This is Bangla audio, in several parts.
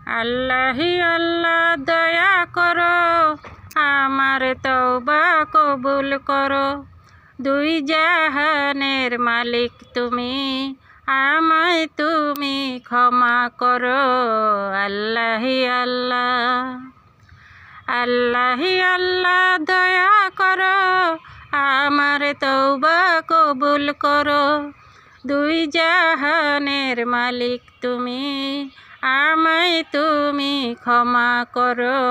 আল্লাহি আল্লাহ দয়া করো, আমার তওবা কবুল করো। দুই জাহানের মালিক তুমি, আমায় তুমি ক্ষমা করো। আল্লাহি আল্লাহ, আল্লাহি আল্লাহ দয়া করো, আমার তওবা কবুল করো। দুই জাহানের মালিক তুমি, আমায় তুমি ক্ষমা করো।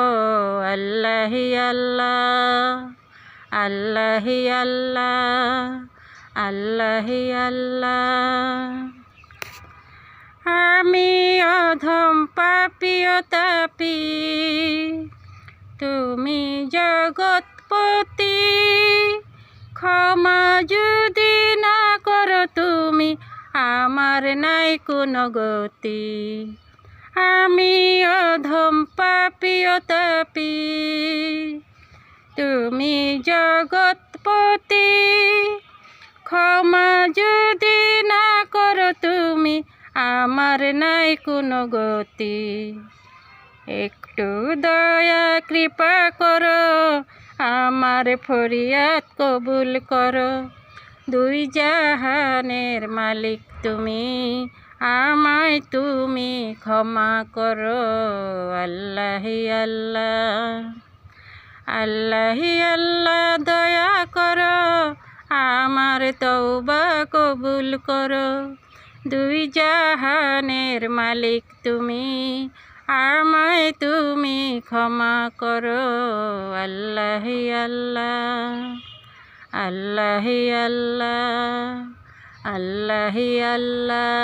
আল্লাহি আল্লাহ, আল্লাহি আল্লাহ, আল্লাহি আল্লাহ। আমি অধম পাপিও তাপি, তুমি জগৎপতি। ক্ষমা যদি না করো তুমি, আমার নাই কোনো গতি। আমি অধম পাপিও তাপি, তুমি জগৎপতি। ক্ষমা যদি না করো তুমি, আমার নাই কোনো গতি। একটু দয়া কৃপা করো, আমার ফরিয়াদ কবুল করো। দুই জাহানের মালিক তুমি, আমায় তুমি ক্ষমা করো। আল্লাহি আল্লাহ, আল্লাহি আল্লাহ দয়া করো, আমার তওবা কবুল করো। দুই জাহানের মালিক তুমি, আমায় তুমি ক্ষমা করো। আল্লাহি আল্লাহ, আল্লাহি আল্লাহ, আল্লাহি আল্লাহ।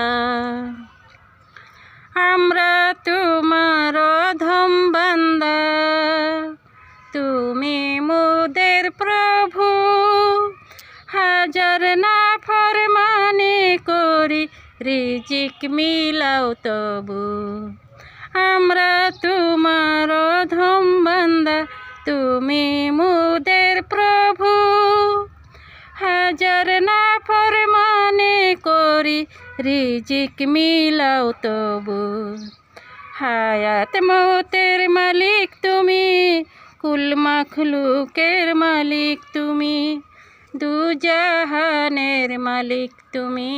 আমরা তোমার অধম বান্দা, তুমি মোদের প্রভু। হাজার না ফরমানি করি, রিজিক মিলাও তবু। আমরা তোমার অধম বান্দা, তুমি মোদের প্রভু। হাজার না ফরমানি করি, রিজিক মিলাও তবু। হায়াত মৌতের মালিক তুমি, কুল মাখলুকের মালিক তুমি। দু জাহানের মালিক তুমি,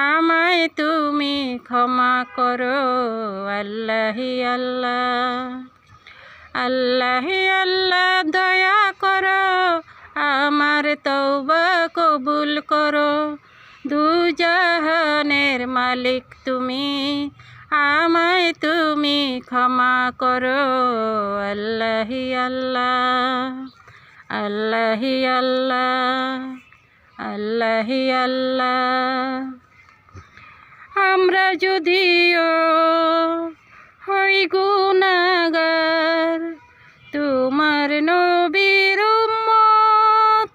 আমায় তুমি ক্ষমা করো। আল্লাহি আল্লাহ, আল্লাহি আল্লাহ দয়া করো, আমার তওবা কবুল করো। দু জাহানের মালিক তুমি, আমায় তুমি ক্ষমা করো। আল্লাহি আল্লাহ, আল্লাহি আল্লাহ, আল্লাহি আল্লাহ। আমরা যদিও হই গুনাহগার, তোমার নবীর উম্মত।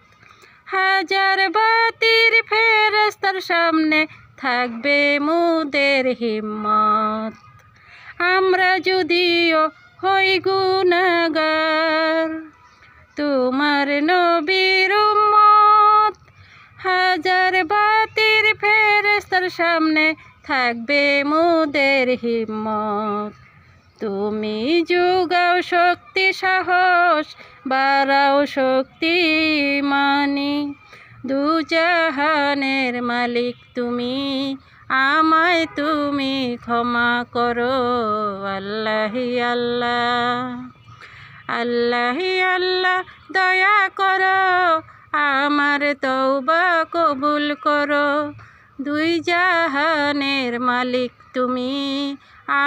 হাজার বাতির ফেরেশতার সামনে থাকবে মোদের হিম্মত। আমরা যদিও হই গুনাহগার, তোমার নবীর উম্মত। হাজার বাতির ফেরেশতার সামনে থাকবে মোদের হিম্মত। তুমি যোগাও শক্তি সাহস, বাড়াও শক্তি মানি। দু জাহানের মালিক তুমি, আমায় তুমি ক্ষমা করো। আল্লাহি আল্লাহ, আল্লাহি আল্লাহ দয়া করো, আমার তওবা কবুল করো। দুই জাহানের মালিক তুমি,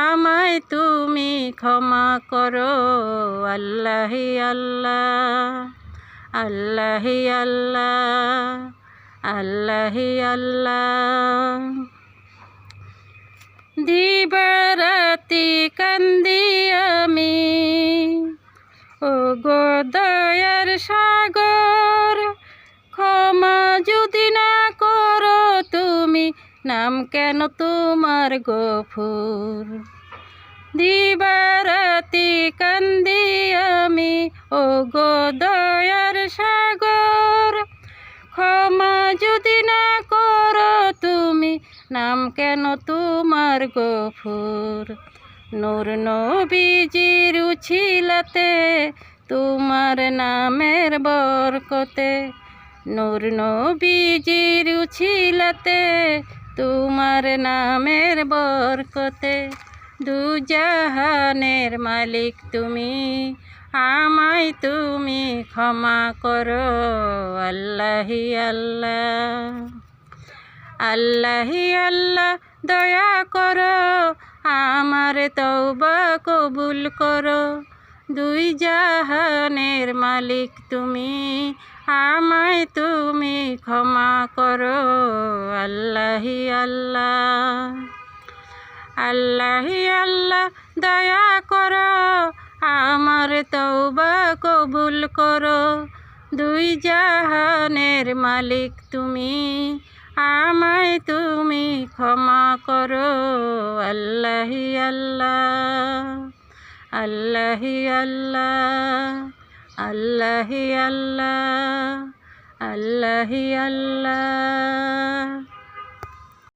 আমায় তুমি ক্ষমা করো। আল্লাহি আল্লাহ, আল্লাহি আল্লাহ, আল্লাহি আল্লাহ। দিবারাতি কান্দি আমি, ও গো দয়ার সাগর। ক্ষমা যদি না করো তুমি, নাম কেন তোমার গফুর। দিবারাতি কান্দি আমি, ও গো দয়ার সাগর। ক্ষমা যদি না করো তুমি, নাম কেন তোমার গফুর। নূর নবীজির উছিলাতে তোমার নামের বরকতে, নূর নবীজির উছিলাতে তোমার নামের বরকতে, দুজাহানের মালিক তুমি, আমায় তুমি ক্ষমা করো আল্লাহি আল্লাহ। আল্লাহি আল্লাহ দয়া করো, আমার তওবা কবুল করো, দুই জাহানের মালিক তুমি, আমায় তুমি ক্ষমা করো আল্লাহি আল্লাহ। আল্লাহি আল্লাহ দয়া করো, আমার তওবা কবুল করো, দুই জাহানের মালিক তুমি, আমায় তুমি ক্ষমা করো আল্লাহি আল্লাহ। আল্লাহি আল্লাহ, আল্লাহি আল্লাহ, আল্লাহি আল্লাহ।